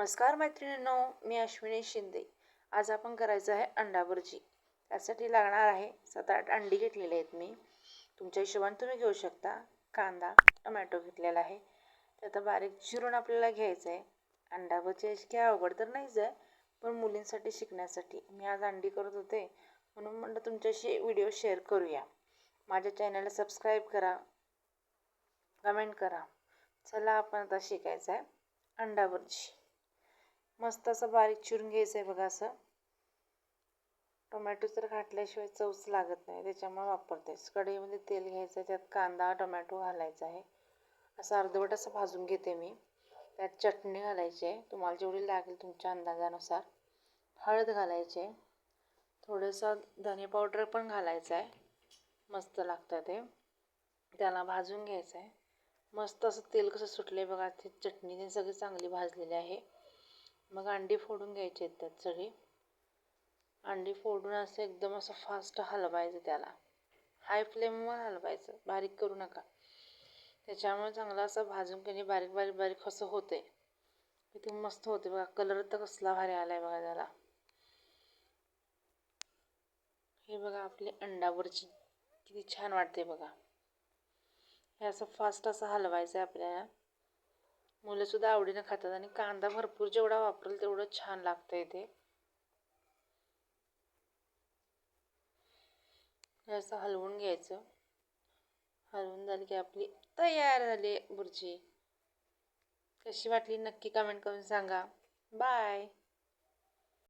नमस्कार मैत्रिणींनो, मी अश्विनी शिंदे. आज आपण करायचं आहे अंडा भुर्जी. त्यासाठी लागणार आहे 7-8 अंडी घेतलेली आहेत मी. तुमच्या हिशोबाने तुम्ही घेऊ शकता. कांदा, टोमॅटो घेतलेला आहे. ते आता बारीक चिरून आपल्याला घ्यायचं आहे. अंडा भुर्जी काय अवघड तर नाहीच आहे, पण मुलींसाठी शिकण्यासाठी मी आज अंडी करत होते, म्हणून म्हटलं तुमच्याशी व्हिडिओ शेअर करूया. माझ्या चॅनलला सबस्क्राईब करा, कमेंट करा. चला आपण आता शिकायचं आहे अंडा भुर्जी. मस्त असं बारीक चिरून घ्यायचं आहे बघा. असं टोमॅटो तर घातल्याशिवाय चवच लागत नाही, त्याच्यामुळे वापरते. कढईमध्ये तेल घ्यायचं आहे, त्यात कांदा टोमॅटो घालायचा आहे. असं अर्धवट असं भाजून घेते मी. त्यात चटणी घालायची आहे, तुम्हाला जेवढी लागेल तुमच्या अंदाजानुसार. हळद घालायची आहे, थोडंसं धने पावडर पण घालायचं आहे, मस्त लागतं ते. त्याला भाजून घ्यायचं आहे. मस्त असं तेल कसं सुटले बघा, ते चटणी सगळी चांगली भाजलेली आहे. मग अंडी फोडून घ्यायची आहेत त्यात सगळी. अंडी फोडून असं एकदम असं फास्ट हलवायचं, त्याला हाय फ्लेमवर हलवायचं, बारीक करू नका. त्याच्यामुळे चांगलं असं भाजून की बारीक बारीक बारीक असं होते. किती मस्त होते बघा. कलर तर कसला भारी आलाय बघा त्याला. हे बघा आपली अंडा भुर्जी किती छान वाटते बघा. हे असं फास्ट असं हलवायचं आहे आपल्याला. मुलंसुद्धा आवडीनं खातात आणि कांदा भरपूर जेवढा वापरेल तेवढं छान लागतंय ते. हे असं हलवून घ्यायचं. हलवून झाली की आपली तयार झाली भुर्जी. कशी वाटली नक्की कमेंट करून सांगा. बाय.